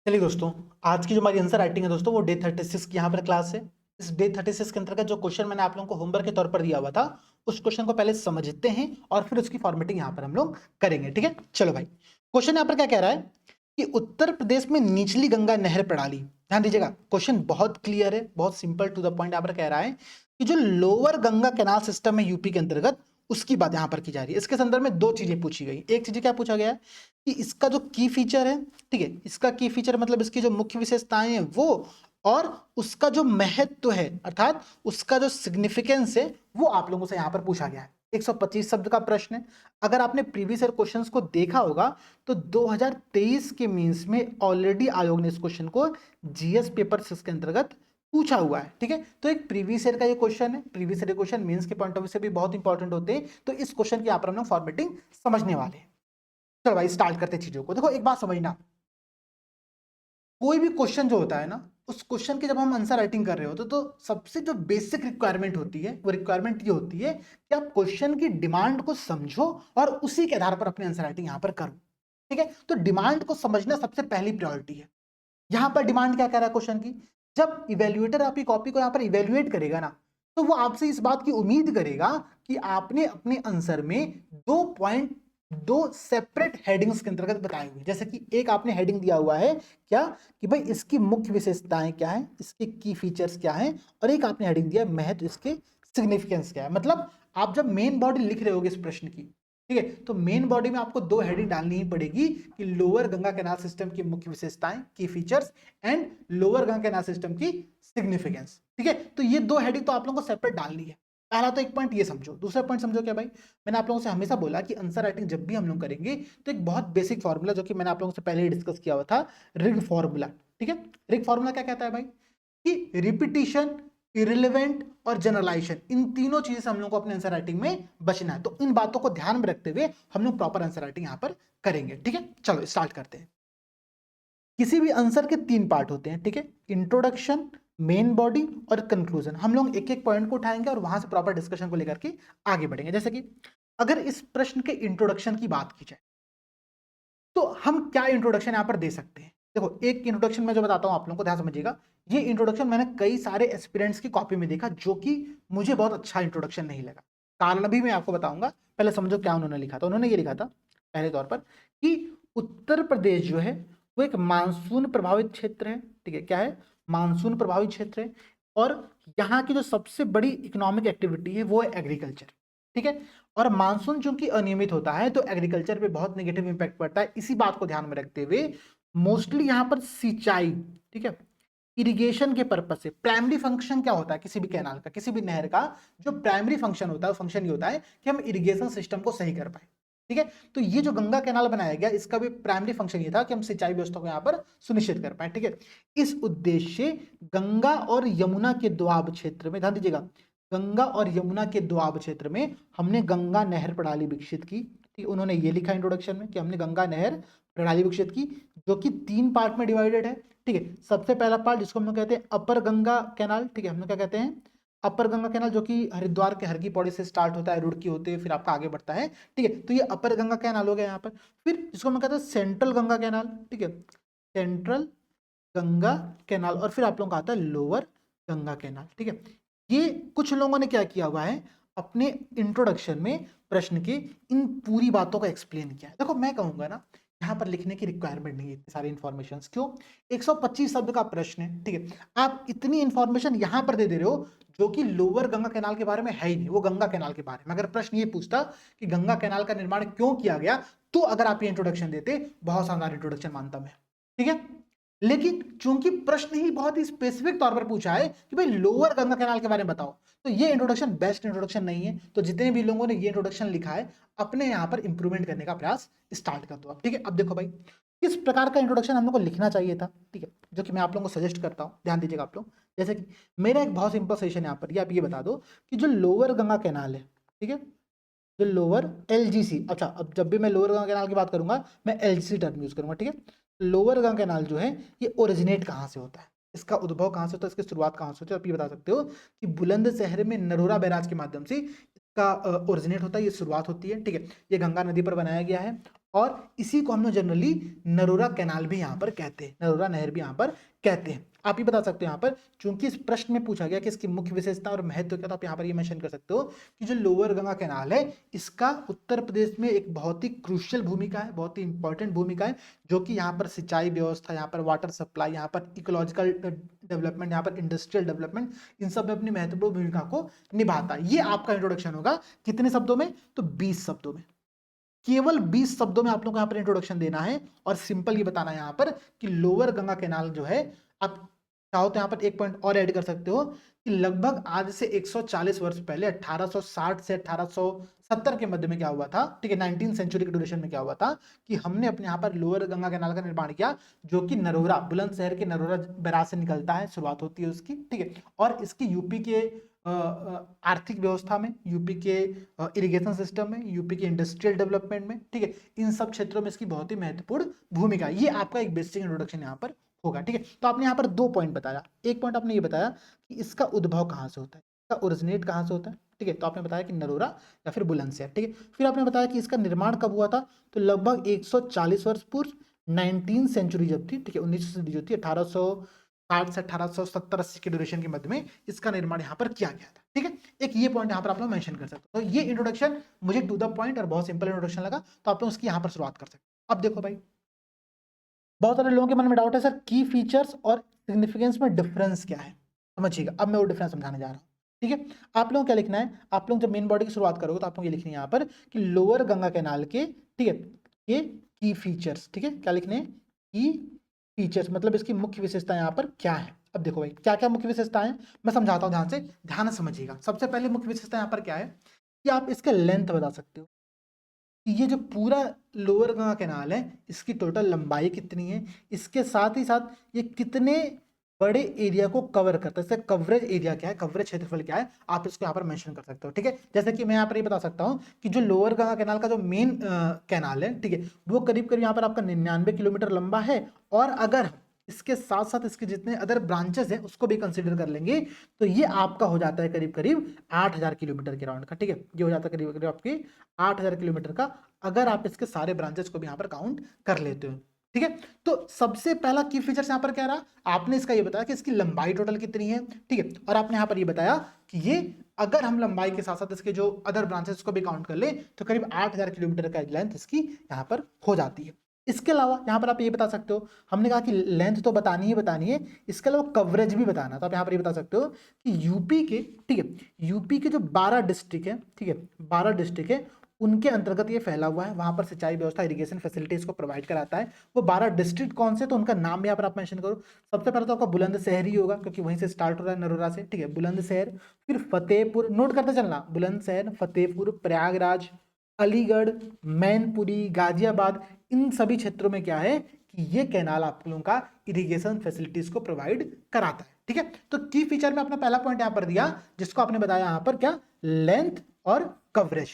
चलिए दोस्तों, आज की जो हमारी आंसर राइटिंग है दोस्तों वो डे 36 की यहाँ पर क्लास है। इस डे 36 के अंतर्गत जो क्वेश्चन मैंने आप लोगों को होमवर्क के तौर पर दिया हुआ था, उस क्वेश्चन को पहले समझते हैं और फिर उसकी फॉर्मेटिंग यहाँ पर हम लोग करेंगे। ठीक है, चलो भाई। क्वेश्चन यहाँ पर क्या कह रहा है कि उत्तर प्रदेश में निचली गंगा नहर प्रणाली, ध्यान दीजिएगा, क्वेश्चन बहुत क्लियर है, बहुत सिंपल टू द पॉइंट। यहाँ पर कह रहा है कि जो लोअर गंगा कैनाल सिस्टम है यूपी के अंतर्गत, उसकी बात यहाँ पर की जा रही है। इसके संदर्भ में दो चीजें पूछी गई। एक चीज क्या पूछा गया है कि इसका जो की फीचर है, ठीक है, इसका की फीचर मतलब इसकी जो मुख्य विशेषताएं हैं वो, और उसका जो महत्व है अर्थात उसका जो सिग्निफिकेंस है वो आप लोगों से यहां पर पूछा गया है। 125 शब्द का प्रश्न है। अगर आपने प्रीवियस ईयर क्वेश्चंस को देखा होगा तो 2023 के मींस में ऑलरेडी आयोग ने इस क्वेश्चन को जीएस पेपर 6 के अंतर्गत पूछा हुआ है। ठीक है, तो एक प्रीवियस ईयर का ये क्वेश्चन है। प्रीवियस ईयर क्वेश्चन मेंस के पॉइंट ऑफ व्यू से भी बहुत इंपॉर्टेंट होते हैं, तो इस क्वेश्चन की यहां पर हम लोग फॉर्मेटिंग समझने वाले हैं। चलो भाई स्टार्ट करते चीजों को। देखो एक बात समझना, कोई भी क्वेश्चन जो होता है ना, उस क्वेश्चन के जब हम आंसर राइटिंग कर रहे होते तो सबसे जो बेसिक रिक्वायरमेंट होती है वो रिक्वायरमेंट ये होती है कि आप क्वेश्चन की डिमांड को समझो और उसी के आधार पर अपनी आंसर राइटिंग यहां पर करो। ठीक है, तो डिमांड को समझना सबसे पहली प्रायोरिटी है। यहां पर डिमांड क्या कह रहा है क्वेश्चन की, जब इवेल्युएटर आपकी कॉपी को यहां पर इवेल्युएट करेगा ना, तो वो आपसे इस बात की उम्मीद करेगा कि आपने अपने आंसर में दो पॉइंट, दो सेपरेट हेडिंग्स के अंतर्गत बताए हुए। जैसे कि एक आपने हेडिंग दिया हुआ है क्या कि भाई इसकी मुख्य विशेषताएं क्या है, इसके की फीचर्स क्या है, और एक आपने हेडिंग दिया महत्व, इसके सिग्निफिकेंस क्या है। मतलब आप जब मेन बॉडी लिख रहे होगे इस प्रश्न की, ठीक है, तो मेन बॉडी में आपको दो हेडिंग डालनी ही पड़ेगी कि लोअर गंगा कैनाल सिस्टम की मुख्य विशेषताएं, की features, and lower Ganga canal system की सिग्निफिकेंस। ठीक है, तो ये दो हेडिंग तो आप लोगों को सेपरेट डालनी है। पहला तो एक पॉइंट ये समझो। दूसरा पॉइंट समझो क्या भाई, मैंने आप लोगों से हमेशा बोला कि आंसर राइटिंग जब भी हम लोग करेंगे तो एक बहुत बेसिक फॉर्मूला, जो कि मैंने आप लोगों से पहले ही डिस्कस किया हुआ था, रिग फॉर्मूला। ठीक है, रिग फॉर्मूला क्या कहता है भाई कि रिपीटिशन, इरिलेवेंट और जनरलाइजेशन, इन तीनों चीजें से हम लोग को अपने आंसर राइटिंग में बचना है। तो इन बातों को ध्यान में रखते हुए हम लोग प्रॉपर आंसर राइटिंग यहां पर करेंगे। ठीक है, चलो स्टार्ट करते हैं। किसी भी आंसर के तीन पार्ट होते हैं, ठीक है, इंट्रोडक्शन, मेन बॉडी और कंक्लूजन। हम लोग एक एक पॉइंट को उठाएंगे और वहां से प्रॉपर डिस्कशन को लेकर के आगे बढ़ेंगे। जैसे कि अगर इस प्रश्न के इंट्रोडक्शन की बात की जाए तो हम क्या इंट्रोडक्शन यहां पर दे सकते हैं। देखो एक इंट्रोडक्शन मैं जो बताता हूं आप लोगों को ध्यान समझिएगा। ये इंट्रोडक्शन मैंने कई सारे एस्पिरेंट्स की कॉपी में देखा, जो कि मुझे बहुत अच्छा इंट्रोडक्शन नहीं लगा। कारण भी मैं आपको बताऊंगा, पहले समझो क्या उन्होंने लिखा था। उन्होंने ये लिखा था पहले तौर पर कि उत्तर प्रदेश जो है वो एक मानसून प्रभावित क्षेत्र है। ठीक है, क्या है, मानसून प्रभावित क्षेत्र है, और यहाँ की जो सबसे बड़ी इकोनॉमिक एक्टिविटी है वो है एग्रीकल्चर। ठीक है, और मानसून चूंकि अनियमित होता है तो एग्रीकल्चर पे बहुत नेगेटिव इंपैक्ट पड़ता है। इसी बात को ध्यान में रखते हुए मोस्टली यहाँ पर सिंचाई, ठीक है, इरिगेशन के पर्पज से, प्राइमरी फंक्शन क्या होता है किसी भी कैनाल का, किसी भी नहर का जो प्राइमरी फंक्शन होता है, वो फंक्शन ये होता है कि हम इरिगेशन सिस्टम को सही कर पाए। ठीक है, तो ये जो गंगा कैनाल बनाया गया इसका भी प्राइमरी फंक्शन ये था कि हम सिंचाई व्यवस्था को यहाँ पर सुनिश्चित कर पाए। ठीक है, इस उद्देश्य से गंगा और यमुना के दोआब क्षेत्र में, ध्यान दीजिएगा, गंगा और यमुना के दोआब क्षेत्र में हमने गंगा नहर प्रणाली विकसित की। ठीक, उन्होंने ये लिखा इंट्रोडक्शन में कि हमने गंगा नहर प्रणाली विकसित की, जो कि तीन पार्ट में डिवाइडेड है। ठीक है, सबसे पहला पार्ट जिसको हम लोग कहते हैं अपर गंगा कैनाल। ठीक है, हम लोग क्या कहते हैं, अपर गंगा कैनाल, जो कि हरिद्वार के हर की पौड़ी से स्टार्ट होता है, रुड़की होते हुए फिर आपका आगे बढ़ता है। ठीक है, तो ये अपर गंगा कैनाल हो गया यहाँ पर। फिर जिसको हम लोग कहते हैं सेंट्रल गंगा कैनाल। ठीक है, सेंट्रल गंगा कैनाल, और फिर आप लोगों का आता है लोअर गंगा कैनाल। ठीक है, ये कुछ लोगों ने क्या किया हुआ है अपने इंट्रोडक्शन में प्रश्न के इन पूरी बातों का एक्सप्लेन किया है। देखो मैं कहूंगा ना, यहाँ पर लिखने की रिक्वायरमेंट नहीं है इतनी सारी इंफॉर्मेशन। क्यों, 125 शब्द का प्रश्न है। ठीक है, आप इतनी इंफॉर्मेशन यहाँ पर दे रहे हो जो कि लोअर गंगा कैनाल के बारे में है ही नहीं, वो गंगा कैनाल के बारे में। अगर प्रश्न ये पूछता कि गंगा कैनाल का निर्माण क्यों किया गया, तो अगर आप ये इंट्रोडक्शन देते, बहुत शानदार इंट्रोडक्शन मानता मैं। ठीक है, लेकिन चूंकि प्रश्न ही बहुत ही स्पेसिफिक तौर पर पूछा है कि भाई लोअर गंगा कैनाल के बारे में बताओ, तो ये इंट्रोडक्शन बेस्ट इंट्रोडक्शन नहीं है। तो जितने भी लोगों ने ये इंट्रोडक्शन लिखा है, अपने यहाँ पर इंप्रूवमेंट करने का प्रयास स्टार्ट कर दो आप। ठीक है, अब देखो भाई किस प्रकार का इंट्रोडक्शन हम लोग को लिखना चाहिए था, ठीक है, जो कि मैं आप लोगों को सजेस्ट करता हूँ, ध्यान दीजिएगा आप लोग। जैसे कि मेरा एक बहुत सिंपल सजेशन यहाँ पर, ये आप ये बता दो कि जो लोअर गंगा कैनाल है, ठीक है, जो लोअर एलजीसी, अच्छा अब जब भी मैं लोअर गंगा कैनाल की बात करूंगा मैं एलजीसी टर्म यूज करूंगा। ठीक है, लोअर गंगा कैनाल जो है ये ओरिजिनेट कहाँ से होता है, इसका उद्भव कहाँ से होता है, इसकी शुरुआत कहाँ से होती है। आप ये बता सकते हो कि बुलंदशहर में नरोरा बैराज के माध्यम से इसका ओरिजिनेट होता है, ये शुरुआत होती है। ठीक है, ये गंगा नदी पर बनाया गया है और इसी को हम लोग जनरली नरोरा कैनाल भी यहाँ पर कहते हैं, नरोरा नहर भी यहाँ पर कहते हैं। आप ये बता सकते हो यहाँ पर, चूंकि इस प्रश्न में पूछा गया कि इसकी मुख्य विशेषता और महत्व क्या, तो आप यहाँ पर ये मेंशन कर सकते हो कि जो लोअर गंगा कैनाल है इसका उत्तर प्रदेश में एक बहुत ही क्रूशियल भूमिका है, बहुत ही इंपॉर्टेंट भूमिका है, जो कि यहाँ पर सिंचाई व्यवस्था, यहाँ पर वाटर सप्लाई, यहाँ पर इकोलॉजिकल डेवलपमेंट, यहाँ पर इंडस्ट्रियल डेवलपमेंट, इन सब में अपनी महत्वपूर्ण भूमिका को निभाता है। ये आपका इंट्रोडक्शन होगा कितने शब्दों में, तो 20 शब्दों में, केवल 20 शब्दों में आप लोगों को यहाँ पर इंट्रोडक्शन देना है और सिंपल ये बताना है यहाँ पर कि लोअर गंगा कैनाल जो है, आप चाहो तो यहाँ पर एक पॉइंट और ऐड कर सकते हो कि लगभग आज से 140 वर्ष पहले 1860 से 1870 के मध्य में क्या हुआ था, ठीक है, 19वीं सेंचुरी के ड्यूरेशन में क्या हुआ था कि हमने अपने यहाँ पर लोअर गंगा कैनाल का निर्माण किया, जो कि नरोरा, बुलंदशहर के नरोरा बैराज से निकलता है, शुरुआत होती है उसकी, ठीक है, और इसकी यूपी के आर्थिक व्यवस्था में, यूपी के इरिगेशन सिस्टम में, यूपी के इंडस्ट्रियल डेवलपमेंट में, ठीक है, इन सब क्षेत्रों में इसकी बहुत ही महत्वपूर्ण भूमिका है। ये आपका एक बेसिक इंट्रोडक्शन यहाँ पर होगा, ठीक है। तो आपने यहाँ पर 2 पॉइंट बताया, एक पॉइंट आपने ये बताया कि इसका उद्भव कहाँ से होता है, इसका ओरिजिनेट कहाँ से होता है, ठीक है, तो आपने बताया कि नरोरा या फिर बुलंदशहर, ठीक है। फिर आपने बताया कि इसका निर्माण कब हुआ था, तो लगभग 140 वर्ष पूर्व, 19वीं सेंचुरी जब थी, ठीक है, 19वीं सदी जो थी 1860 से 1870-80 के ड्यूरेशन के मध्य में इसका निर्माण यहाँ पर किया गया था, ठीक है। एक ये पॉइंट यहाँ पर आप लोग मेंशन कर सकते हो। तो ये इंट्रोडक्शन मुझे टू द पॉइंट और बहुत सिंपल इंट्रोडक्शन लगा, तो आप लोग उसकी यहाँ पर शुरुआत कर सकते हो। अब देखो भाई, बहुत सारे लोगों के मन में डाउट है सर की फीचर्स और सिग्निफिकेंस में डिफरेंस क्या है, समझिएगा, अब मैं वो डिफरेंस समझाने जा रहा हूँ, ठीक है। आप लोगों को क्या लिखना है, आप लोग जब मेन बॉडी की शुरुआत करोगे तो आप लोग ये लिखनी है यहाँ पर कि लोअर गंगा कैनाल के, ठीक है, ये की फीचर्स, ठीक है, क्या लिखने हैं, की फीचर्स, मतलब इसकी मुख्य विशेषता यहाँ पर क्या है। अब देखो भाई क्या क्या मुख्य विशेषताएं, मैं समझाता हूँ, ध्यान से ध्यान से समझिएगा। सबसे पहले मुख्य विशेषता यहाँ पर क्या है कि आप इसका लेंथ बता सकते हो, ये जो पूरा लोअर गंगा कैनाल है इसकी टोटल लंबाई कितनी है, इसके साथ ही साथ ये कितने बड़े एरिया को कवर करता है, इसका कवरेज एरिया क्या है, कवरेज क्षेत्रफल क्या है, आप इसको यहाँ पर मेंशन कर सकते हो, ठीक है। जैसे कि मैं यहाँ पर ये बता सकता हूँ कि जो लोअर गंगा कैनाल का जो मेन कैनाल है, ठीक है, वो करीब करीब यहाँ पर आपका 99 किलोमीटर लंबा है, और अगर इसके साथ साथ इसके जितने अदर ब्रांचेस हैं उसको भी कंसीडर कर लेंगे तो ये आपका हो जाता है करीब करीब 8000 किलोमीटर के राउंड का, ठीक है, ये हो जाता है करीब करीब आपकी 8000 किलोमीटर का, अगर आप इसके सारे ब्रांचेस को भी यहाँ पर काउंट कर लेते हो, ठीक है। तो सबसे पहला की फीचर्स यहाँ पर क्या रहा, आपने इसका ये बताया कि इसकी लंबाई टोटल कितनी है, ठीक है, और आपने यहाँ पर ये बताया कि ये अगर हम लंबाई के साथ साथ इसके जो अदर ब्रांचेस को भी काउंट कर ले तो करीब 8000 किलोमीटर का लेंथ इसकी यहाँ पर हो जाती है। इसके अलावा यहाँ पर आप ये बता सकते हो, हमने कहा कि लेंथ तो बतानी है, इसके अलावा कवरेज भी बताना, तो आप यहाँ पर ये बता सकते हो कि यूपी के, ठीक है, यूपी के जो 12 डिस्ट्रिक्ट है, ठीक है, 12 डिस्ट्रिक्ट है उनके अंतर्गत ये फैला हुआ है, वहां पर सिंचाई व्यवस्था, इरिगेशन फैसिलिटीज को प्रोवाइड कराता है। वो 12 डिस्ट्रिक्ट कौन से, तो उनका नाम भी यहाँ पर आप मेंशन करो। सबसे पहले तो आपका बुलंदशहर ही होगा क्योंकि वहीं से स्टार्ट हो रहा है नरोरा से, ठीक है, बुलंदशहर, फिर फतेहपुर, नोट करते चलना, बुलंदशहर, फतेहपुर, प्रयागराज, अलीगढ़, मैनपुरी, गाजियाबाद, इन सभी क्षेत्रों में क्या है कि ये कैनाल आप लोगों का इरिगेशन फैसिलिटीज को प्रोवाइड कराता है, ठीक है। तो की फीचर में अपना पहला पॉइंट यहां पर दिया जिसको आपने बताया यहां पर क्या, लेंथ और कवरेज,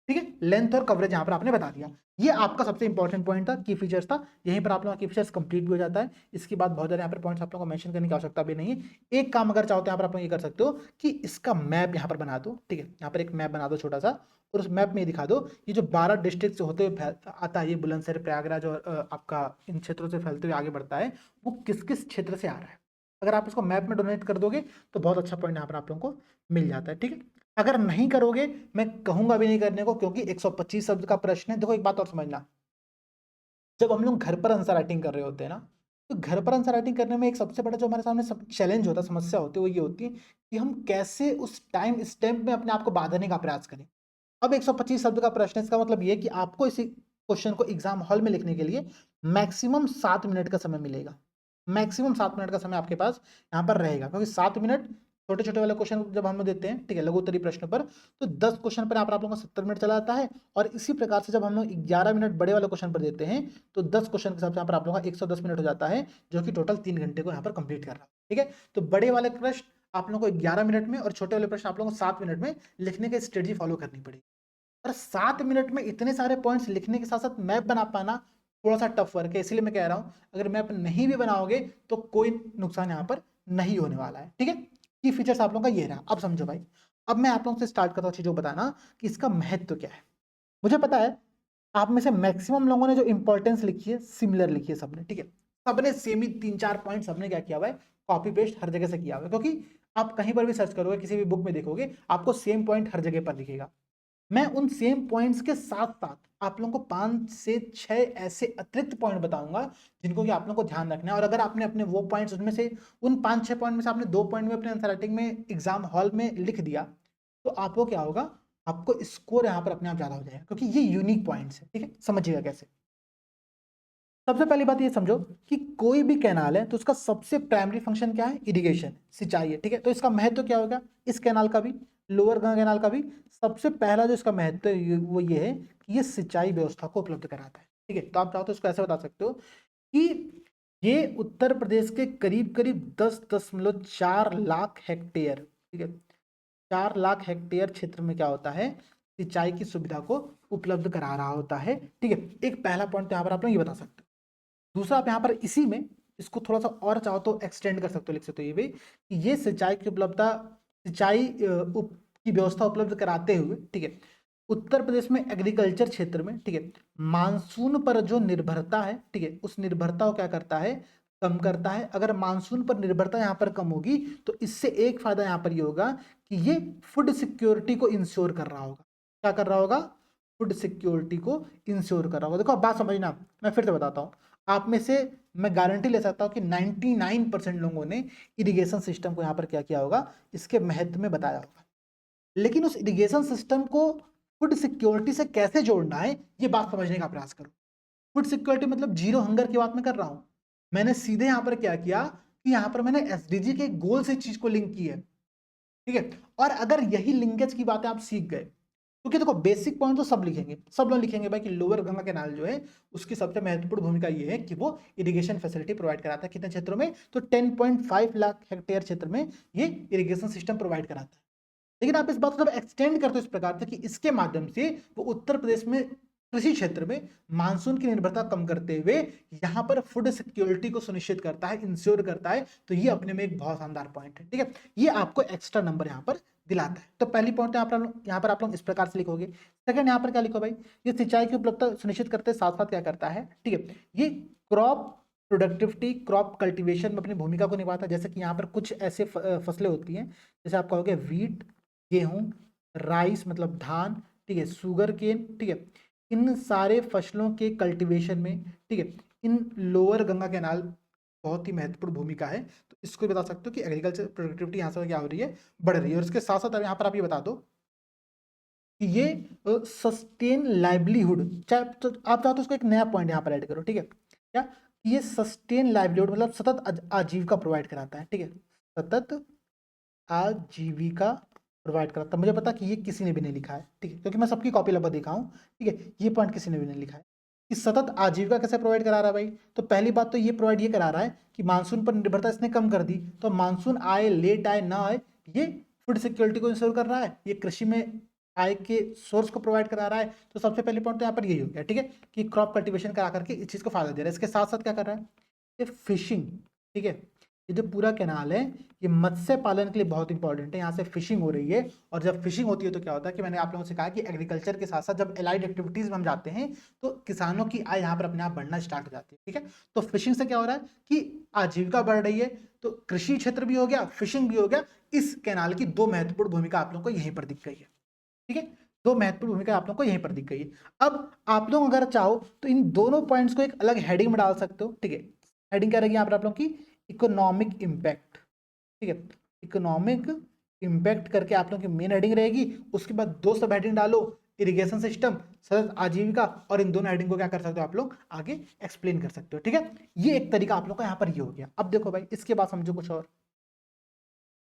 ठीक है, लेंथ और कवरेज यहां पर आपने बता दिया। ये आपका सबसे इंपॉर्टेंट पॉइंट था, की फीचर्स था, यहीं पर आप लोगों का की फीचर्स कंप्लीट भी हो जाता है। इसके बाद बहुत सारे यहाँ पर पॉइंट्स आप लोगों को मेंशन करने की आवश्यकता भी नहीं है। एक काम अगर चाहो तो यहाँ पर आप लोग ये कर सकते हो कि इसका मैप यहाँ पर बना दो, ठीक है, यहाँ पर एक मैप बना दो छोटा सा, और उस मैप में ये दिखा दो ये जो 12 डिस्ट्रिक्ट से होते हुए आता है, ये बुलंदशहर, प्रयागराज और आपका इन क्षेत्रों से फैलते हुए आगे बढ़ता है, वो किस किस क्षेत्र से आ रहा है। अगर आप इसको मैप में डोनेट कर दोगे तो बहुत अच्छा पॉइंट यहाँ पर आप लोगों को मिल जाता है, ठीक है। अगर नहीं करोगे, मैं कहूंगा भी नहीं करने को, क्योंकि 125 शब्द का प्रश्न है। देखो एक बात और समझना, जब हम लोग घर पर आंसर राइटिंग कर रहे होते हैं ना, तो घर पर आंसर राइटिंग करने में एक सबसे बड़ा जो हमारे सामने सब चैलेंज होता है, समस्या होती है, वो ये होती है कि हम कैसे उस टाइम स्टैम्प में अपने आप को बांधने का प्रयास करें। अब 125 शब्द का प्रश्न है, इसका मतलब ये है कि आपको इसी क्वेश्चन को एग्जाम हॉल में लिखने के लिए मैक्सिमम 7 मिनट का समय मिलेगा, मैक्सिमम 7 मिनट का समय आपके पास यहाँ पर रहेगा, क्योंकि 7 मिनट छोटे छोटे वाले क्वेश्चन जब हम देते हैं, ठीक है, लघु उत्तरीय प्रश्न पर, तो 10 क्वेश्चन पर यहाँ पर आप लोगों का 70 मिनट चला जाता है, और इसी प्रकार से जब हम लोग 11 मिनट बड़े वाले क्वेश्चन पर देते हैं तो 10 क्वेश्चन के हिसाब से यहाँ पर आप लोगों का 110 मिनट हो जाता है, जो कि टोटल 3 घंटे को यहाँ पर कंप्लीट कर रहा है, ठीक है। तो बड़े वाले प्रश्न आप लोगों को 11 मिनट में और छोटे वाले प्रश्न आप लोगों को 7 मिनट में लिखने की स्ट्रेटजी फॉलो करनी पड़ेगी। और 7 मिनट में इतने सारे पॉइंट्स लिखने के साथ साथ मैप बना पाना थोड़ा सा टफ वर्क है, इसलिए मैं कह रहा हूं अगर मैप नहीं भी बनाओगे तो कोई नुकसान यहाँ पर नहीं होने वाला है, ठीक है। की फीचर्स आप लोगों का ये रहा। अब समझो भाई, अब मैं आप लोगों से स्टार्ट करता हूँ चीजों बताना कि इसका महत्व क्या है। मुझे पता है आप में से मैक्सिमम लोगों ने जो इंपॉर्टेंस लिखी है सिमिलर लिखी है सबने, ठीक है। सबने सेम ही 3-4 पॉइंट सबने क्या किया हुआ है, कॉपी पेस्ट हर जगह से किया हुआ है, क्योंकि आप कहीं पर भी सर्च करोगे, किसी भी बुक में देखोगे, आपको सेम पॉइंट हर जगह पर दिखेगा। मैं उन सेम पॉइंट्स के साथ साथ आप लोगों को 5 से 6 ऐसे अतिरिक्त पॉइंट बताऊंगा जिनको कि आप लोगों को ध्यान रखना है। और अगर आपने अपने वो पॉइंट्स उनमें से उन 5-6 पॉइंट में से आपने 2 पॉइंट में अपने आंसर राइटिंग में एग्जाम हॉल में लिख दिया, तो आपको क्या होगा, आपको स्कोर यहाँ पर अपने आप ज्यादा हो जाएगा, क्योंकि ये यूनिक पॉइंट्स है, ठीक है। समझिएगा कैसे। सबसे पहली बात ये समझो कि कोई भी कैनाल है तो उसका सबसे प्राइमरी फंक्शन क्या है, इरिगेशन, सिंचाई है, ठीक है। तो इसका महत्व क्या होगा, इस कैनाल का भी, लोअर गंगा कैनाल का भी, सबसे पहला जो इसका महत्व है वो ये है कि ये सिंचाई व्यवस्था को उपलब्ध कराता है, ठीक है। तो आप चाहो तो इसको ऐसे बता सकते हो कि ये उत्तर प्रदेश के करीब करीब 10.4 लाख हेक्टेयर, ठीक है, 4 लाख हेक्टेयर क्षेत्र में क्या होता है, सिंचाई की सुविधा को उपलब्ध करा रहा होता है, ठीक है। एक पहला पॉइंट यहाँ पर आप लोग ये बता सकते हो। दूसरा आप यहाँ पर इसी में इसको थोड़ा सा और चाहो तो एक्सटेंड कर सकते हो, लिख सकते हो ये भी कि ये सिंचाई की उपलब्धता, सिंचाई की व्यवस्था उपलब्ध कराते हुए, ठीक है, उत्तर प्रदेश में एग्रीकल्चर क्षेत्र में, ठीक है, मानसून पर जो निर्भरता है, ठीक है, उस निर्भरता को क्या करता है, कम करता है। अगर मानसून पर निर्भरता यहाँ पर कम होगी तो इससे एक फायदा यहाँ पर ये होगा कि ये फूड सिक्योरिटी को इंश्योर कर रहा होगा। क्या कर रहा होगा, फूड सिक्योरिटी को इंश्योर कर रहा होगा। देखो आप बात समझना, मैं फिर से बताता हूँ। आप में से मैं गारंटी ले सकता हूँ कि 99% लोगों ने इरिगेशन सिस्टम को यहाँ पर क्या किया होगा, इसके महत्व में बताया होगा। लेकिन उस इरिगेशन सिस्टम को फूड सिक्योरिटी से कैसे जोड़ना है, ये बात समझने का प्रयास करो। फूड सिक्योरिटी मतलब जीरो हंगर की बात मैं कर रहा हूँ। मैंने सीधे यहाँ पर क्या किया कि यहाँ पर मैंने एसडीजी के गोल से चीज को लिंक की है, ठीक है। और अगर यही लिंकेज की बातें आप सीख गए, क्योंकि देखो बेसिक पॉइंट तो सब लिखेंगे, सब लोग लिखेंगे भाई कि लोअर गंगा कैनाल जो है उसकी सबसे महत्वपूर्ण भूमिका ये है कि वो इरिगेशन फैसिलिटी प्रोवाइड कराता है। कितने क्षेत्रों में, तो 10.5 लाख हेक्टेयर क्षेत्र में ये इरिगेशन सिस्टम प्रोवाइड कराता है। लेकिन आप इस बात को जब एक्सटेंड करते हो इस प्रकार से कि इसके माध्यम से वो उत्तर प्रदेश में कृषि क्षेत्र में मानसून की निर्भरता कम करते हुए यहां पर फूड सिक्योरिटी को सुनिश्चित करता है, इंश्योर करता है, तो ये अपने में एक बहुत शानदार पॉइंट है, ठीक है। ये आपको एक्स्ट्रा नंबर यहाँ पर दिलाता है। तो पहली पॉइंट यहाँ पर आप लोग इस प्रकार से लिखोगे। सेकंड यहाँ पर क्या लिखो भाई, ये सिंचाई की उपलब्धता सुनिश्चित करते साथ साथ क्या करता है, ठीक है, ये क्रॉप प्रोडक्टिविटी, क्रॉप कल्टीवेशन में अपनी भूमिका को निभाता है। जैसे कि यहाँ पर कुछ ऐसे फसलें होती हैं, जैसे आप कहोगे वीट, गेहूं, राइस मतलब धान, ठीक है, शुगर केन, ठीक है, इन सारे फसलों के कल्टीवेशन में, ठीक है, इन लोअर गंगा कैनाल बहुत ही महत्वपूर्ण भूमिका है। तो इसको बता सकते हो कि एग्रीकल्चर प्रोडक्टिविटी यहाँ से क्या हो रही है, बढ़ रही है। और इसके साथ साथ यहाँ पर आप ये बता दो कि ये सस्टेन लाइवलीहुड, चाहे तो आप चाहो तो उसको एक नया पॉइंट यहाँ पर ऐड करो, ठीक है, क्या, ये सस्टेन लाइवलीहुड मतलब सतत आजीविका प्रोवाइड कराता है, ठीक है, सतत आजीविका प्रोवाइड कराता है। मुझे पता कि ये किसी ने भी नहीं लिखा है, ठीक है, क्योंकि मैं सबकी कॉपी लगभग देखा हूँ, ठीक है, ये पॉइंट किसी ने भी नहीं लिखा है कि सतत आजीविका कैसे प्रोवाइड करा रहा है भाई। तो पहली बात तो ये प्रोवाइड ये करा रहा है कि मानसून पर निर्भरता इसने कम कर दी, तो मानसून आए लेट आए ना आए, ये फूड सिक्योरिटी को इंश्योर कर रहा है, ये कृषि में आय के सोर्स को प्रोवाइड करा रहा है। तो सबसे पहले पॉइंट तो यहाँ पर यही हो गया, ठीक है, कि क्रॉप कल्टीवेशन करा करके इस चीज को फायदा दे रहा है। इसके साथ साथ क्या कर रहा है, ये फिशिंग, ठीक है, ये जो पूरा कैनाल है ये मत्स्य पालन के लिए बहुत इंपॉर्टेंट है। यहाँ से फिशिंग हो रही है, और जब फिशिंग होती है तो क्या होता है कि मैंने आप लोगों से कहा कि एग्रीकल्चर के साथ साथ जब एलाइड एक्टिविटीज में हम जाते हैं तो किसानों की आय यहाँ पर अपने आप बढ़ना स्टार्ट हो जाती है, ठीक है। तो फिशिंग से क्या हो रहा है कि आजीविका बढ़ रही है, तो कृषि क्षेत्र भी हो गया, फिशिंग भी हो गया। इस कैनाल की दो महत्वपूर्ण भूमिका आप लोगों को यहीं पर दिख गई है, ठीक है, दो महत्वपूर्ण भूमिका आप लोगों को यहीं पर दिख गई है। अब आप लोग अगर चाहो तो इन दोनों पॉइंट्स को एक अलग हेडिंग में डाल सकते हो, ठीक है। हेडिंग क्या रहेगी यहाँ पर आप लोगों की, इकोनॉमिक इम्पैक्ट, ठीक है, इकोनॉमिक इम्पैक्ट करके आप लोगों की मेन हेडिंग रहेगी। उसके बाद दो सब हेडिंग डालो, इरिगेशन सिस्टम, सतत आजीविका, और इन दोनों हेडिंग को क्या कर सकते हो आप लोग आगे एक्सप्लेन कर सकते हो, ठीक है। ये एक तरीका आप लोग का यहाँ पर ये हो गया। अब देखो भाई इसके बाद समझो कुछ और,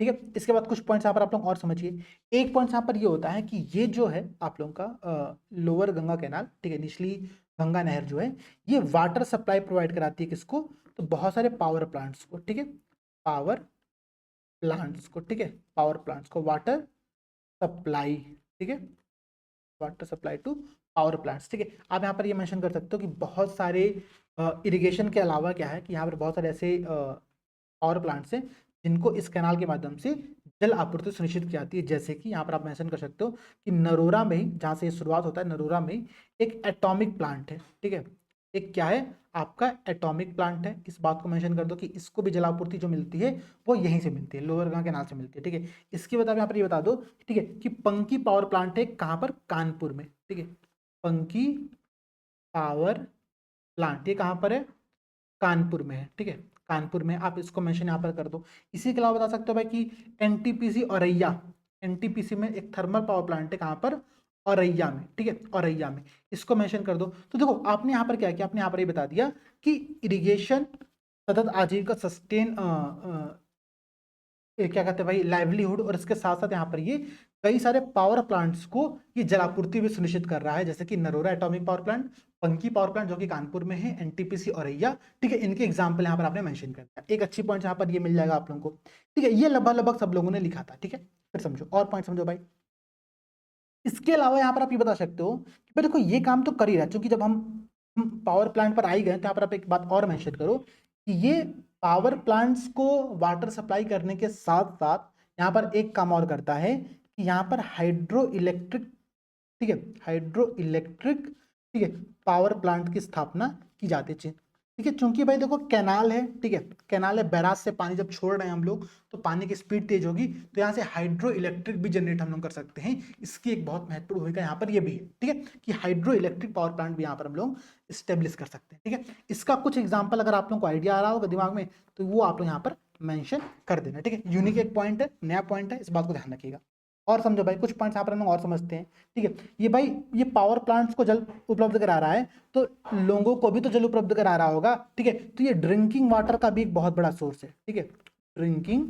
ठीक है। इसके बाद कुछ पॉइंट्स यहाँ पर आप लोग और समझिए। एक पॉइंट यहाँ पर ये होता है कि ये जो है आप लोगों का लोअर गंगा कैनाल, ठीक है, निचली गंगा नहर जो है ये वाटर सप्लाई प्रोवाइड कराती है किसको, तो बहुत सारे पावर प्लांट्स को, ठीक है, पावर प्लांट्स को, ठीक है, पावर प्लांट्स को वाटर सप्लाई, ठीक है, water supply to power plants, ठीक है। आप यहाँ पर ये मेंशन कर सकते हो कि बहुत सारे इरिगेशन के अलावा क्या है कि यहाँ पर बहुत सारे ऐसे पावर प्लांट्स हैं जिनको इस कैनाल के माध्यम से जल आपूर्ति सुनिश्चित की जाती है। जैसे कि यहाँ पर आप मेंशन कर सकते हो कि नरोरा में ही, जहाँ से ये शुरुआत होता है, नरोरा में ही एक एटॉमिक प्लांट है, ठीक है। एक क्या है आपका एटॉमिक प्लांट है, इस बात को मेंशन कर दो कि इसको भी जल आपूर्ति जो मिलती है वो यहीं से मिलती है, लोअर गंगा कैनाल से मिलती है, ठीक है। इसके बाद आप यहाँ पर ये बता दो, ठीक है, कि पंकी पावर प्लांट है कहाँ पर, कानपुर में, ठीक है। पंकी पावर प्लांट ये कहाँ पर है, कानपुर में है, ठीक है। कानपुर में, आप इसको मेंशन यहाँ पर कर दो। इसी के अलावा बता सकते हो भाई कि एनटीपीसी औरैया, एनटीपीसी में एक थर्मल पावर प्लांट है कहाँ पर, औरैया में, ठीक है, औरैया में, इसको मेंशन कर दो। तो देखो आपने यहाँ पर क्या किया, आपने यहाँ पर ये बता दिया कि इरिगेशन, सतत आजीविका, सस्टेन क्या कहते हैं भाई, लाइवलीहुड, और इसके साथ साथ यहाँ पर ये कई सारे पावर प्लांट्स को ये जलापूर्ति भी सुनिश्चित कर रहा है, जैसे कि Narora atomic power plant, Panki power plant जो कि कानपुर में है, एनटीपीसी औरैया, ठीक है। इनके एग्जाम्पल यहाँ पर आपने मेंशन कर दिया। एक अच्छी पॉइंट यहाँ पर ये मिल जाएगा आप लोगों को, ठीक है। ये लगभग लगभग सब लोगों ने लिखा था, ठीक है। फिर समझो और पॉइंट समझो भाई। इसके अलावा यहाँ पर आप ये बता सकते हो कि भाई देखो ये काम तो कर ही रहा है, क्योंकि जब हम पावर प्लांट पर आई गए तो यहाँ पर आप एक बात और मेंशन करो कि ये पावर प्लांट्स को वाटर सप्लाई करने के साथ साथ यहाँ पर एक काम और करता है कि यहाँ पर हाइड्रो इलेक्ट्रिक, ठीक है, हाइड्रो इलेक्ट्रिक, ठीक है, पावर प्लांट की स्थापना की जाती है, ठीक है। चूंकि भाई देखो कैनाल है, ठीक है, कैनाल है, बैराज से पानी जब छोड़ रहे हैं हम लोग तो पानी की स्पीड तेज होगी, तो यहाँ से हाइड्रो इलेक्ट्रिक भी जनरेट हम लोग कर सकते हैं। इसकी एक बहुत महत्वपूर्ण भूमिका यहाँ पर ये भी है, ठीक है, कि हाइड्रो इलेक्ट्रिक पावर प्लांट भी यहाँ पर हम लोग स्टेब्लिश कर सकते हैं, ठीक है। इसका कुछ एग्जाम्पल अगर आप लोगों को आइडिया आ रहा होगा दिमाग में तो वो आप लोग यहाँ पर मेंशन कर देना, ठीक है। यूनिक एक पॉइंट है, नया पॉइंट है, इस बात को ध्यान रखिएगा। और समझो भाई, कुछ पॉइंट्स यहाँ पर हम लोग और समझते हैं, ठीक है। ये भाई ये पावर प्लांट्स को जल उपलब्ध करा रहा है तो लोगों को भी तो जल उपलब्ध करा रहा होगा, ठीक है। तो ये ड्रिंकिंग वाटर का भी एक बहुत बड़ा सोर्स है, ठीक है। ड्रिंकिंग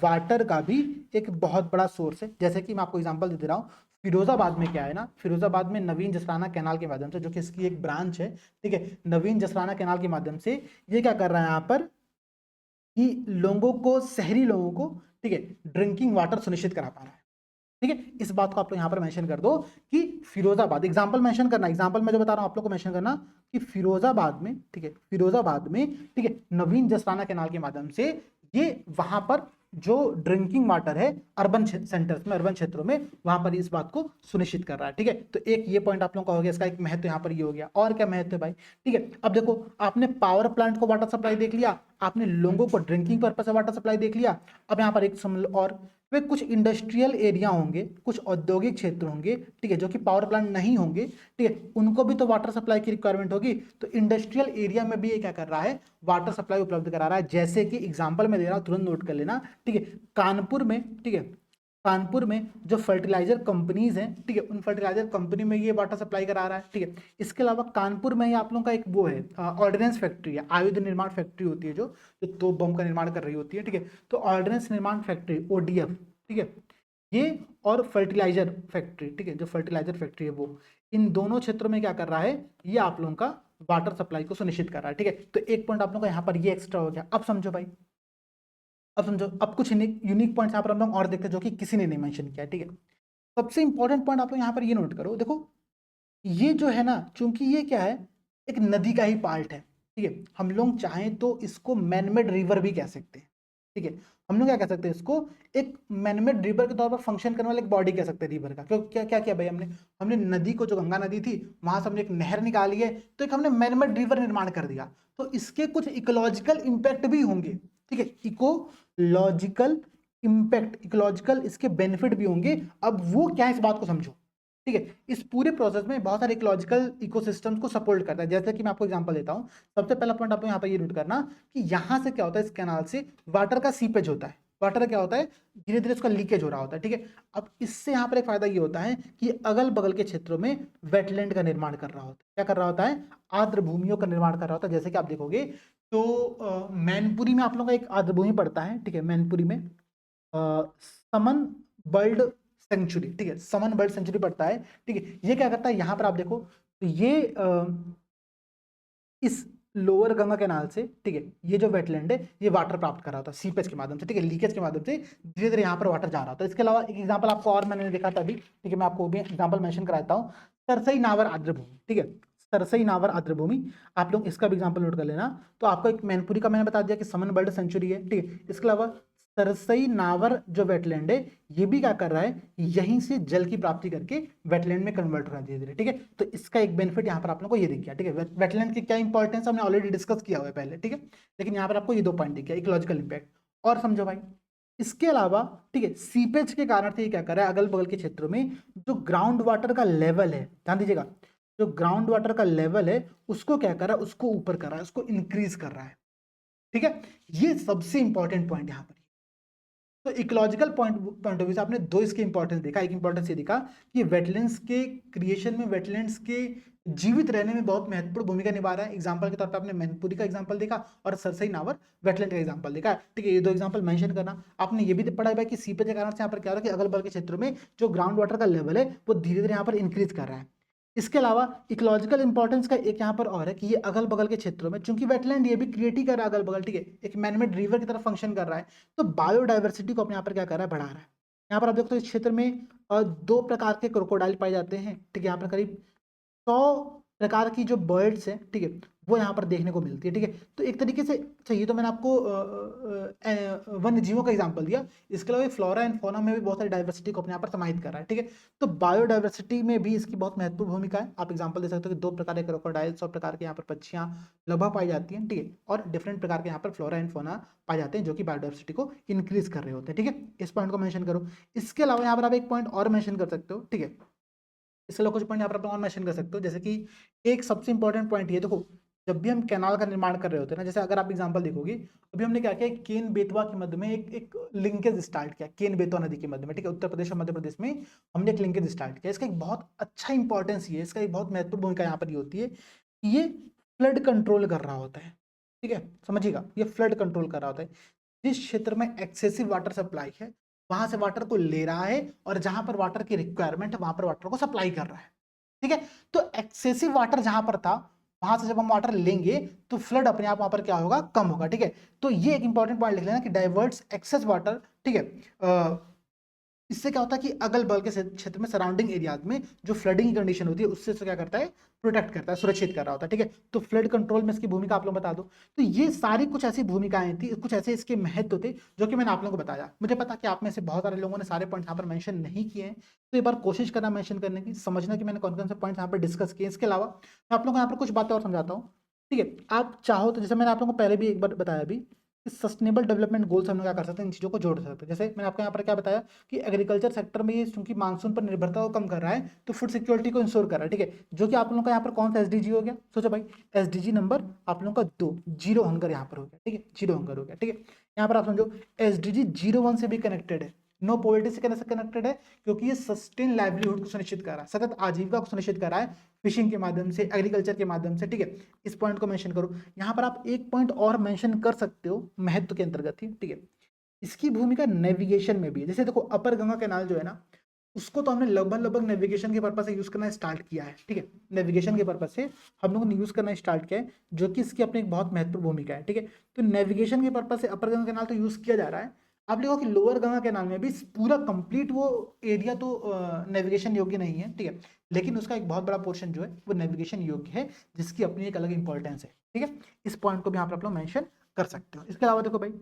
वाटर का भी एक बहुत बड़ा सोर्स है। जैसे कि मैं आपको एग्जांपल दे रहा हूँ, फिरोजाबाद में क्या है ना, फिरोजाबाद में नवीन जसराना कैनाल के माध्यम से, जो कि इसकी एक ब्रांच है, ठीक है, नवीन जसराना कैनाल के माध्यम से ये क्या कर रहा है यहाँ पर कि लोगों को, शहरी लोगों को, ठीक है, ड्रिंकिंग वाटर सुनिश्चित करा पा रहा है, ठीक है। इस बात को आप लोग यहाँ पर मेंशन कर दो कि फिरोजाबाद, एग्जांपल मेंशन करना, एग्जांपल मैं जो बता रहा हूँ आप लोग को मेंशन करना कि फिरोजाबाद में, ठीक है, फिरोजाबाद में, ठीक है, नवीन जसराना कैनाल के माध्यम से ये वहां पर जो ड्रिंकिंग वाटर है अर्बन सेंटर्स में, अर्बन क्षेत्रों में, वहां पर इस बात को सुनिश्चित कर रहा है, ठीक है। तो एक ये पॉइंट आप लोगों का हो गया, इसका एक महत्व यहाँ पर ये हो गया। और क्या महत्व है भाई, ठीक है। अब देखो आपने पावर प्लांट को वाटर सप्लाई देख लिया, आपने लोगों को ड्रिंकिंग पर्पज से वाटर सप्लाई देख लिया। अब यहाँ पर एक और वे कुछ इंडस्ट्रियल एरिया होंगे, कुछ औद्योगिक क्षेत्र होंगे, ठीक है, जो कि पावर प्लांट नहीं होंगे, ठीक है, उनको भी तो वाटर सप्लाई की रिक्वायरमेंट होगी। तो इंडस्ट्रियल एरिया में भी ये क्या कर रहा है, वाटर सप्लाई उपलब्ध करा रहा है। जैसे कि एग्जांपल में दे रहा हूं, तुरंत नोट कर लेना, ठीक है। कानपुर में, ठीक है, कानपुर में जो फर्टिलाइजर कंपनीज हैं, ठीक है, उन फर्टिलाइजर कंपनी में ये वाटर सप्लाई करा रहा है, ठीक है। इसके अलावा कानपुर में ही आप लोगों का एक वो है ऑर्डिनेंस फैक्ट्री है, आयुध निर्माण फैक्ट्री होती है, जो तोप बम का निर्माण कर रही होती है, ठीक है। तो ऑर्डिनेंस निर्माण फैक्ट्री ओडीएफ, ठीक है, ये और फर्टिलाइजर फैक्ट्री, ठीक है, जो फर्टिलाइजर फैक्ट्री है वो, इन दोनों क्षेत्रों में क्या कर रहा है, ये आप लोगों का वाटर सप्लाई को सुनिश्चित कर रहा है, ठीक है। तो एक पॉइंट आप लोगों का यहाँ पर ये एक्स्ट्रा हो गया। अब समझो भाई, अब समझो, अब कुछ यूनिक पॉइंट्स यहाँ पर हम लोग और देखते हैं जो कि किसी ने नहीं मेंशन किया, ठीक है। सबसे इंपॉर्टेंट पॉइंट आप लोग यहाँ पर ये नोट करो, देखो ये जो है ना, चूंकि ये क्या है, एक नदी का ही पार्ट है, ठीक है। हम लोग चाहें तो इसको मैनमेड रिवर भी कह सकते हैं, ठीक है। हम लोग क्या कह सकते हैं इसको, एक मैनमेड रिवर के तौर पर फंक्शन करने वाला एक बॉडी कह सकते हैं रिवर का। क्यों, क्या क्या किया भाई हमने, हमने नदी को, जो गंगा नदी थी वहां से हमने एक नहर निकाली है, तो एक हमने मैनमेड रिवर निर्माण कर दिया। तो इसके कुछ इकोलॉजिकल इंपैक्ट भी होंगे, ठीक है, इकोलॉजिकल इंपैक्ट, इकोलॉजिकल इसके बेनिफिट भी होंगे। अब वो क्या है इस बात को समझो, ठीक है। इस पूरे प्रोसेस में बहुत सारे इकोलॉजिकल इकोसिस्टम्स को सपोर्ट करता है। जैसे कि मैं आपको एग्जांपल देता हूं, सबसे पहला पॉइंट आपको यहाँ पर ये नोट करना कि यहाँ से क्या होता है, इस कैनाल से वाटर का सीपेज होता है, वाटर क्या होता है, धीरे धीरे उसका लीकेज हो रहा होता है, ठीक है। अब इससे यहाँ पर एक फायदा ये होता है कि अगल बगल के क्षेत्रों में वेटलैंड का निर्माण कर रहा होता है, क्या कर रहा होता है, आर्द्र भूमियों का निर्माण कर रहा होता है। जैसे कि आप देखोगे तो मैनपुरी में आप लोगों का एक आर्द्र भूमि पड़ता है, ठीक है, मैनपुरी में समन बर्ड सेंचुरी, ठीक है, समन बर्ड सेंचुरी पड़ता है, ठीक है। ये क्या करता है, यहाँ पर आप देखो तो ये इस लोअर गंगा कैनाल से, ठीक है, ये जो वेटलैंड है ये वाटर प्राप्त कर रहा होता है सीपेज के माध्यम से, ठीक है, लीकेज के माध्यम से धीरे धीरे यहाँ पर वाटर जा रहा होता है। इसके अलावा एक एग्जांपल आपको और मैंने देखा था अभी, ठीक है, मैं आपको भी एग्जांपल मेंशन कराता हूँ, सरसई नावर आर्द्र भूमि, ठीक है, सरसई नावर आर्द्र भूमि, आप लोग इसका भी एग्जांपल नोट कर लेना। तो आपको एक मैनपुरी का मैंने बता दिया कि समन बर्ड सेंचुरी है, ठीक है। इसके अलावा सरसई नावर जो वेटलैंड है ये भी क्या कर रहा है, यहीं से जल की प्राप्ति करके वेटलैंड में कन्वर्ट हो रहा है धीरे धीरे, ठीक है। तो इसका एक बेनिफिट यहाँ पर आप लोगों को ये दिख गया, ठीक है। वेटलैंड की क्या इंपॉर्टेंस हमने ऑलरेडी डिस्कस किया हुआ है पहले, ठीक है, लेकिन यहाँ पर आपको ये 2 पॉइंट दिख गया, इकोलॉजिकल इंपैक्ट। और समझो भाई, इसके अलावा ठीक है, सीपेज के कारण से ये क्या कर रहा है, अगल बगल के क्षेत्रों में जो ग्राउंड वाटर का लेवल है, ध्यान दीजिएगा, जो ग्राउंड वाटर का लेवल है उसको क्या कर रहा है, उसको ऊपर कर रहा है, उसको इंक्रीज कर रहा है, ठीक है। ये सबसे इंपॉर्टेंट पॉइंट यहाँ पर। तो इकोलॉजिकल पॉइंट ऑफ व्यू से आपने 2 इसके इंपॉर्टेंस देखा। एक इंपॉर्टेंस ये दिखा कि वेटलैंड्स के क्रिएशन में, वेटलैंड्स के जीवित रहने में बहुत महत्वपूर्ण भूमिका निभा रहा है। एग्जांपल के तौर पे आपने मैनपुरी का एग्जांपल देखा और सरसई नावर वेटलैंड का एग्जांपल देखा, ठीक है। ये 2 एग्जांपल मेंशन करना। आपने ये भी पढ़ा है कि सीपेज के कारण से यहाँ पर क्या हो रहा है कि अगल बगल के क्षेत्रों में जो ग्राउंड वाटर का लेवल है वो धीरे धीरे यहाँ पर इंक्रीज कर रहा है। इसके अलावा इकोलॉजिकल इंपॉर्टेंस का एक यहाँ पर और है कि ये अगल बगल के क्षेत्रों में, चूंकि वेटलैंड ये भी क्रिएट ही कर रहा है अगल बगल, ठीक है, एक मैनमेड रिवर की तरह फंक्शन कर रहा है, तो बायोडाइवर्सिटी को अपने यहाँ पर क्या कर रहा है, बढ़ा रहा है। यहाँ पर आप देखो तो इस क्षेत्र में 2 प्रकार के क्रोकोडाइल पाए जाते हैं, ठीक है। यहाँ पर करीब 100 प्रकार की जो बर्ड्स हैं, ठीक है, वो यहाँ पर देखने को मिलती है, ठीक है। तो एक तरीके से चाहिए तो मैंने आपको वन्य जीवों का एग्जांपल दिया, इसके अलावा फ्लोरा एंड फौना में भी बहुत सारी डाइवर्सिटी को अपने यहाँ पर समाहित कर रहा है, ठीक है। तो बायोडाइवर्सिटी में भी इसकी बहुत महत्वपूर्ण भूमिका है। आप एग्जांपल दे सकते हो कि 2 प्रकार के क्रोकोडाइल, 100 प्रकार के यहाँ पर पक्षियाँ लगभग पाई जाती हैं, ठीक है, और डिफरेंट प्रकार के यहाँ पर फ्लोरा एंड फौना पाए जाते हैं जो कि बायोडाइवर्सिटी को इंक्रीज कर रहे होते हैं, ठीक है। इस पॉइंट को मेंशन करो। इसके अलावा यहाँ पर आप एक पॉइंट और मेंशन कर सकते हो, ठीक है। इसके अलावा कुछ पॉइंट यहाँ पर आप और मेंशन कर सकते हो, जैसे कि एक सबसे इंपॉर्टेंट पॉइंट ये देखो, जब भी हम कैनाल का निर्माण कर रहे होते हैं ना, जैसे अगर आप एग्जांपल देखोगे, अभी हमने क्या किया, केन बेतवा के मध्य में एक लिंकेज स्टार्ट किया, केन बेतवा नदी के मध्य में, ठीक है, उत्तर प्रदेश और मध्य प्रदेश में हमने एक लिंकेज स्टार्ट किया। इसका एक बहुत अच्छा इंपॉर्टेंस ये है, इसका एक बहुत महत्वपूर्ण भूमिका यहाँ पर ये होती है कि ये फ्लड कंट्रोल कर रहा होता है, ठीक है, समझिएगा, ये फ्लड कंट्रोल कर रहा होता है। जिस क्षेत्र में एक्सेसिव वाटर सप्लाई है वहां से वाटर को ले रहा है, और जहां पर वाटर की रिक्वायरमेंट है वहां पर वाटर को सप्लाई कर रहा है, ठीक है। तो एक्सेसिव वाटर जहां पर था वहां से जब हम वाटर लेंगे तो फ्लड अपने आप वहां पर क्या होगा, कम होगा, ठीक है। तो ये एक इंपॉर्टेंट पॉइंट लिख लेना कि डाइवर्ट्स एक्सेस वाटर, ठीक है। इससे क्या होता है कि अगल बगल के क्षेत्र में, सराउंडिंग एरियाज में जो फ्लडिंग की कंडीशन होती है उससे क्या करता है, प्रोटेक्ट करता है, सुरक्षित कर रहा होता है, ठीक है। तो फ्लड कंट्रोल में इसकी भूमिका आप लोग बता दो। तो ये सारी कुछ ऐसी भूमिकाएं थी, कुछ ऐसे इसके महत्व थे जो कि मैंने आप लोगों को बताया। मुझे पता कि आप में से बहुत सारे लोगों ने सारे पॉइंट यहाँ पर मेंशन नहीं किए हैं, तो एक बार कोशिश करना मेंशन करने की, समझना कि मैंने कौन कौन से पॉइंट यहाँ पर डिस्कस किए। इसके अलावा मैं आप लोगों को यहाँ पर कुछ बातें और समझाता हूँ, ठीक है। आप चाहो तो, जैसे मैंने आप लोगों को पहले भी एक बार बताया भी, सस्टेनेबल डेवलपमेंट गोल्स हम लोग क्या कर सकते हैं, इन चीज़ों को जोड़ सकते हैं। जैसे मैंने आपको यहाँ पर क्या बताया कि एग्रीकल्चर सेक्टर में ये चूंकि मानसून पर निर्भरता को कम कर रहा है तो फूड सिक्योरिटी को इंश्योर कर रहा है, ठीक है, जो कि आप लोगों का यहाँ पर कौन सा एसडीजी हो गया, सोचो भाई, एसडीजी नंबर आप लोगों का 2, जीरो हंगर यहाँ पर हो गया, ठीक है, जीरो हंगर हो गया, ठीक है। यहाँ पर आप समझो एसडीजी 01 से भी कनेक्टेड है, नो पॉवर्टी से कैसे कनेक्टेड है, क्योंकि ये सस्टेन लाइवलीहुड को सुनिश्चित कर रहा है, सतत आजीविका को सुनिश्चित कर रहा है फिशिंग के माध्यम से, एग्रीकल्चर के माध्यम से, ठीक है। इस पॉइंट को मेंशन करो। यहाँ पर आप एक पॉइंट और मेंशन कर सकते हो महत्व के अंतर्गत ही, ठीक है। इसकी भूमिका नेविगेशन में भी है। जैसे देखो अपर गंगा कैनाल जो है ना, उसको तो हमने लगभग नेविगेशन के पर्पज से यूज करना स्टार्ट किया है, ठीक है, नेविगेशन के पर्पज से हम लोगों ने यूज करना स्टार्ट किया है, जो कि इसकी अपनी एक बहुत महत्वपूर्ण भूमिका है, ठीक है। तो नेविगेशन के पर्पज से अपर गंगा कैनाल तो यूज किया जा रहा है। आप देखो कि लोअर गंगा कैनाल में भी पूरा कंप्लीट वो एरिया तो नेविगेशन योग्य नहीं है, ठीक है, लेकिन उसका एक बहुत बड़ा पोर्शन जो है वो नेविगेशन योग्य है, जिसकी अपनी एक अलग इंपॉर्टेंस है, ठीक है। इस पॉइंट को भी यहाँ पर आप लोग मेंशन कर सकते हो। इसके अलावा देखो भाई,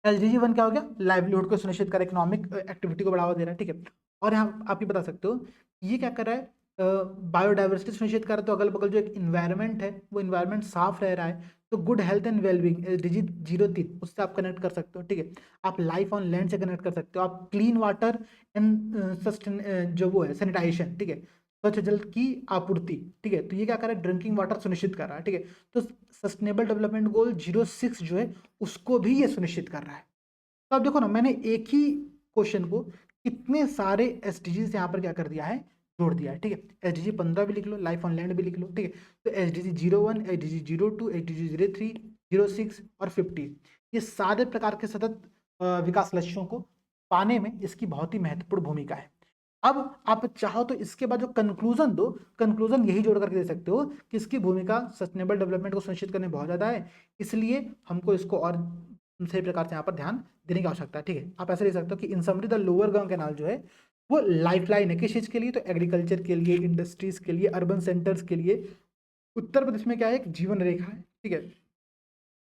एलजीजी 1 क्या हो गया, लाइवलीहुड को सुनिश्चित कर, इकोनॉमिक एक्टिविटी को बढ़ावा दे रहा है, ठीक है। और यहाँ आप ये बता सकते हो ये क्या कर रहा है, बायोडाइवर्सिटी सुनिश्चित कर रहा है, तो अगल बगल जो एक इन्वायरमेंट है वो इन्वायरमेंट साफ रह रहा है, तो good health and wellbeing, SDG 03 उससे आप कनेक्ट कर सकते हो, ठीक है। आप लाइफ ऑन लैंड से कनेक्ट कर सकते हो, आप क्लीन वाटर एंड सस्टेन जो वो है सैनिटाइजेशन, ठीक है, स्वच्छ जल की आपूर्ति, ठीक है, तो ये क्या कर रहा है, ड्रिंकिंग वाटर सुनिश्चित कर रहा है, ठीक है। तो सस्टेनेबल डेवलपमेंट गोल 06 जो है उसको भी ये सुनिश्चित कर रहा है। तो आप देखो ना, मैंने एक ही क्वेश्चन को कितने सारे एसडीजी यहाँ पर क्या कर दिया है, जोड़ दिया है, ठीक है। एसडीजी 15 भी लिख लो, लाइफ ऑन लैंड भी लिख लो, ठीक है। तो एसडीजी 01, एसडीजी 02, एसडीजी 03, 06 और 50, ये सारे प्रकार के सतत विकास लक्ष्यों को पाने में इसकी बहुत ही महत्वपूर्ण भूमिका है। अब आप चाहो तो इसके बाद जो कंक्लूजन दो, कंक्लूजन यही जोड़ करके दे सकते हो कि इसकी भूमिका सस्टेनेबल डेवलपमेंट को सुनिश्चित करने में बहुत ज्यादा है, इसलिए हमको इसको और सही प्रकार से यहाँ पर ध्यान देने की आवश्यकता है, ठीक है। आप ऐसे लिख सकते हो कि इन summary the lower Ganga canal जो है वो लाइफलाइन है, किस चीज के लिए, तो एग्रीकल्चर के लिए, इंडस्ट्रीज के लिए, अर्बन सेंटर्स के लिए। उत्तर प्रदेश में क्या है, एक जीवन रेखा है, ठीक है,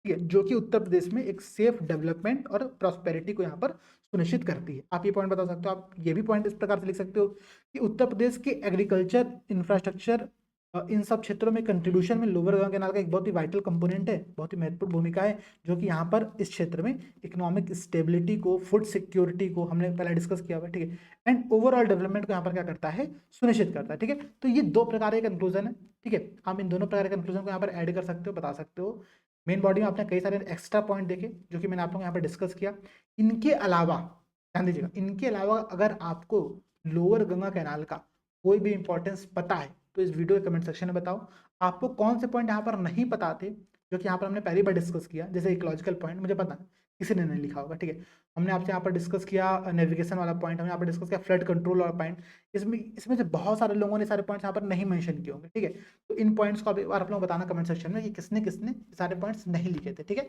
ठीक है, जो कि उत्तर प्रदेश में एक सेफ डेवलपमेंट और प्रॉस्पेरिटी को यहाँ पर सुनिश्चित करती है। आप ये पॉइंट बता सकते हो। आप ये भी पॉइंट इस प्रकार से लिख सकते हो कि उत्तर प्रदेश के एग्रीकल्चर इंफ्रास्ट्रक्चर इन सब क्षेत्रों में कंट्रीब्यूशन में लोअर गंगा कैनाल का एक बहुत ही वाइटल कंपोनेंट है, बहुत ही महत्वपूर्ण भूमिका है, जो कि यहाँ पर इस क्षेत्र में इकोनॉमिक स्टेबिलिटी को, फूड सिक्योरिटी को हमने पहले डिस्कस किया हुआ है, ठीक है, एंड ओवरऑल डेवलपमेंट को यहाँ पर क्या करता है, सुनिश्चित करता है। ठीक है, तो ये दो प्रकार के कंक्लूजन है। ठीक है, आप इन दोनों प्रकार के कंक्लूजन को यहाँ पर ऐड कर सकते हो, बता सकते हो। मेन बॉडी में आपने कई सारे एक्स्ट्रा पॉइंट देखे जो कि मैंने आप लोगों को यहाँ पर डिस्कस किया। इनके अलावा ध्यान दीजिएगा, इनके अलावा अगर आपको लोअर गंगा कैनाल का कोई भी इंपॉर्टेंस पता है तो इस वीडियो के कमेंट सेक्शन में बताओ। आपको कौन से पॉइंट यहाँ पर नहीं पता थे जो कि यहाँ पर हमने पहली बार डिस्कस किया, जैसे इकोलॉजिकल पॉइंट मुझे पता है किसी ने नहीं लिखा होगा। ठीक है, हमने आपसे यहाँ पर डिस्कस किया नेविगेशन वाला पॉइंट, हमने यहाँ पर डिस्कस किया फ्लड कंट्रोल वाला पॉइंट। इसमें से बहुत सारे लोगों ने सारे पॉइंट्स यहाँ पर नहीं मेंशन किए होंगे। ठीक है, तो इन पॉइंट्स को एक बार आप लोग बताना कमेंट सेक्शन में कि किसने किसने सारे पॉइंट्स नहीं लिखे थे। ठीक है,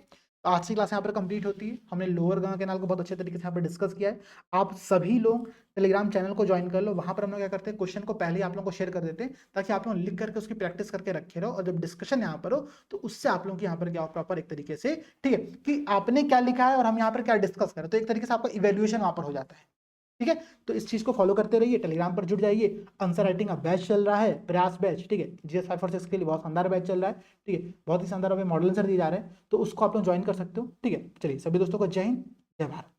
तो आज की क्लास यहाँ पर कंप्लीट होती है। हमने लोअर गंगा कैनाल को बहुत अच्छे तरीके से यहाँ पर डिस्कस किया है। आप सभी लोग टेलीग्राम चैनल को ज्वाइन कर लो, वहाँ पर हम लोग क्या करते हैं, क्वेश्चन को पहले आप लोगों को शेयर कर देते हैं ताकि आप लोग लिख करके उसकी प्रैक्टिस करके रखे रहो, और जब डिस्कशन यहाँ पर हो तो उससे आप लोगों की यहाँ पर क्या प्रॉपर एक तरीके से, ठीक है, कि आपने क्या लिखा है और हम यहाँ पर क्या डिस्कस करें, तो एक तरीके से आपका इवेल्युएशन वहाँ पर हो जाता है। ठीक है, तो इस चीज को फॉलो करते रहिए, टेलीग्राम पर जुड़ जाइए। आंसर राइटिंग का बैच चल रहा है, प्रयास बैच, ठीक है, GS 546 के लिए बहुत शानदार बैच चल रहा है। ठीक है, बहुत ही शानदार मॉडल आंसर दिए जा रहे हैं, तो उसको आप लोग ज्वाइन कर सकते हो। ठीक है, चलिए सभी दोस्तों को जय हिंद, जय भारत।